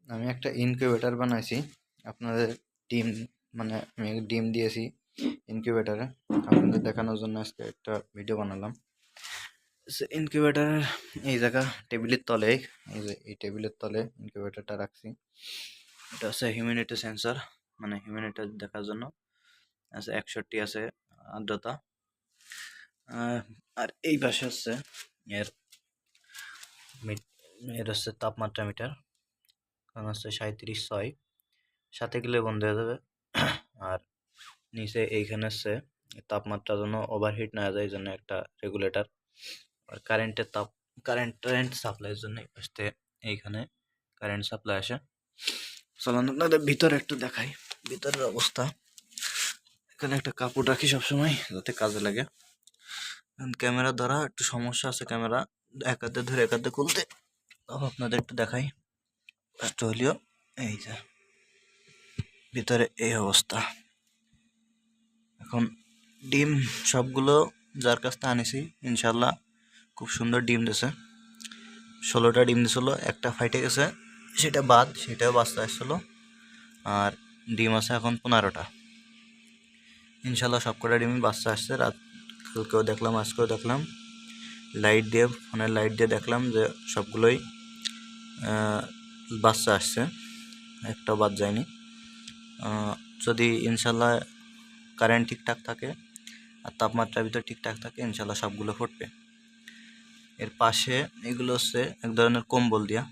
আমি একটা ইনকিউবেটর বানাইছি আপনাদের ডিম, মানে আমি ডিম দিয়েছি ইনকিউবেটরে, আপনাদের দেখানোর জন্য আজকে একটা ভিডিও বানালাম। ইনকিউবেটর এই জায়গা টেবিলের তলে, এই যে এই টেবিলের তলে ইনকিউবেটরটা রাখছি। এটা হচ্ছে হিউমিডিটি সেন্সর, মানে হিউমিডিটি দেখার জন্য আছে। 61 আছে আর্দ্রতা। আর এই পাশে হচ্ছে এর এর হচ্ছে তাপমাত্রা মিটার, কারণ হচ্ছে 37.6, সাথে গেলে বন্ধ হয়ে যাবে। আর নিচে এইখানে হচ্ছে তাপমাত্রা যেন ওভারহিট না যায়, এই জন্য একটা রেগুলেটর। আর কারেন্ট সাপ্লাইয়ের জন্য আসতে এইখানে কারেন্ট সাপ্লাই আসে। চলুন আপনাদের ভিতরে একটু দেখাই ভিতরের অবস্থা। এখানে একটা কাপড় রাখি সবসময় যাতে কাজে লাগে। ক্যামেরা দ্বারা একটু সমস্যা আছে, ক্যামেরা এক হাতে ধরে এক হাতে খুলতে, আপনাদের একটু দেখাই কষ্ট হলেও। এই যে ভিতরে এই অবস্থা। এখন ডিম সবগুলো যার কাছ থেকে আনিছি ইনশাল্লাহ খুব সুন্দর ডিম দিছে। 16টা ডিম দিছিল, একটা ফাইটে গেছে, সেটাও বাচ্চা আসছিলো। আর ডিম আছে এখন 15টা। ইনশাল্লাহ সবকটা ডিমই বাচ্চা আসছে। কালকেও দেখলাম, আজকেও দেখলাম, ফোনের লাইট দিয়ে দেখলাম যে সবগুলোই বাচ্চা আসছে, একটাও বাদ যায়নি। যদি ইনশাল্লাহ কারেন্ট ঠিকঠাক থাকে আর তাপমাত্রার ভিতর ঠিকঠাক থাকে, ইনশাল্লাহ সবগুলো ফুটবে। এর পাশে এগুলো হচ্ছে এক ধরনের কম্বল দিয়া,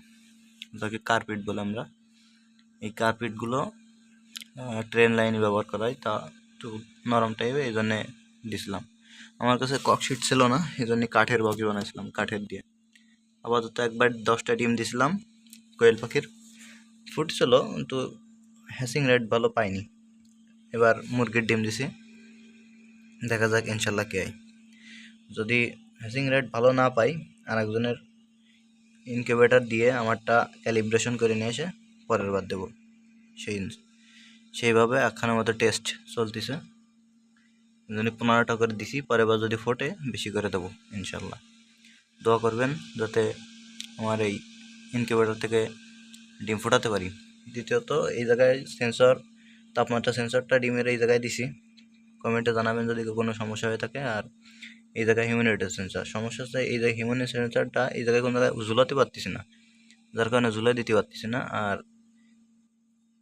যাকে কার্পেট বলে আমরা। এই কার্পেটগুলো ট্রেন লাইনে ব্যবহার করা হয়, তা একটু নরম টাইপের, এই জন্যে দিছিলাম। আমার কাছে ককশিট ছিল না, এই জন্য কাঠের বগি বানাইছিলাম, কাঠের দিয়ে। আপাতত একবার 10টা ডিম দিছিলাম কোয়েল পাখির, ফুটছিল, কিন্তু হ্যাচিং রেট ভালো পাইনি। এবার মুরগির ডিম দিছি, দেখা যাক ইনশাল্লাহ কে হয়। যদি হ্যাচিং রেট ভালো না পাই, আর একজনের ইনকিউবেটর দিয়ে আমারটা ক্যালিব্রেশন করে নিয়ে এসে পরের বার দেবো। সেইভাবে একখানের মতো টেস্ট চলতেছে। 15টা করে দিছি, পরের বার যদি ফোটে বেশি করে দেবো ইনশাল্লাহ। দোয়া করবেন যাতে আমার এই ইনকিউবেটর থেকে ডিম ফোটাতে পারি। দ্বিতীয়ত এই জায়গায় তাপমাত্রা সেন্সরটা ডিমের এই জায়গায় দিছি, কমেন্টে জানাবেন যদি কোনো সমস্যা হয়ে থাকে। আর এই জায়গায় হিউমিডিটি সেন্সর সমস্যা হচ্ছে, এই যে হিউমিডিটি সেন্সরটা এই জায়গায় কোনো জায়গায় ঝুলাতে পারতেছি না, যার কারণে ঝুলাই দিতে পারতেছি না। আর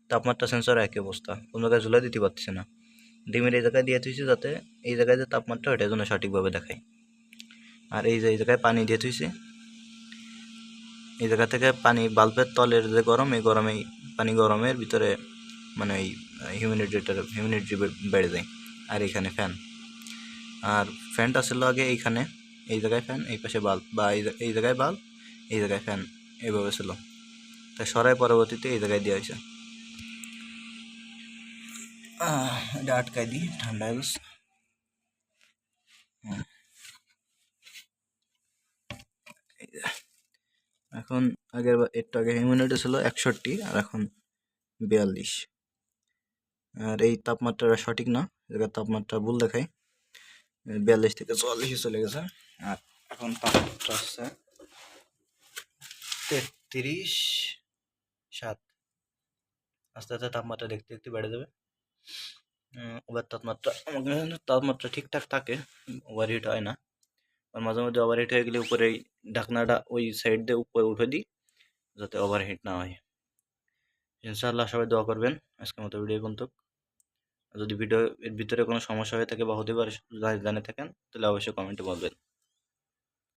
তাপমাত্রা সেন্সর একই অবস্থা, কোনো জায়গায় ঝুলাই দিতে পারতেছি না। ডিমের এই জায়গায় দিয়ে থুইছি যাতে এই জায়গায় যে তাপমাত্রা ওইটার জন্য সঠিকভাবে দেখায়। আর এই জায়গায় পানি দিয়ে থুইছি, এই জায়গা থেকে পানি বাল্বের তলের যে গরম, এই পানি গরমের ভিতরে মানে এই হিউমিডিটি বেড়ে যায়। আর এইখানে ফ্যান, আর ফ্যানটা ছিল আগে এইখানে, এই জায়গায় ফ্যান, এই পাশে বাল্ব, বা এই জায়গায় বাল্ব, এই জায়গায় ফ্যান, এইভাবে ছিল। তাই সরাই পরবর্তীতে এই জায়গায় দেওয়া হয়েছে। এটা আটকাই দিই, ঠান্ডা হয়ে গেছে। এখন একটু আগে হিউমিডিটি ছিল 61, আর এখন 42। আর এই তাপমাত্রাটা সঠিক না, এটার তাপমাত্রা ভুল দেখায়, 42 থেকে 44 চলে গেছে। আর এখন তাপমাত্রা হচ্ছে 33.7। আস্তে আস্তে তাপমাত্রা দেখতে দেখতে বেড়ে যাবে। এবার তাপমাত্রা ঠিকঠাক থাকে, ওভারহিট হয় না। আর মাঝে মধ্যে ওভারহিট হয়ে গেলে উপরে ঢাকনাটা ওই সাইড দিয়ে উপরে উঠে দিই, যাতে ওভারহিট না হয়। ইনশাআল্লাহ সবাই দোয়া করবেন। আজকের মতো ভিডিও পর্যন্ত। যদি এর ভিতরে কোনো সমস্যা হয়ে থাকে বা হতে পারে জানে থাকেন, তাহলে অবশ্যই কমেন্টে বলবেন।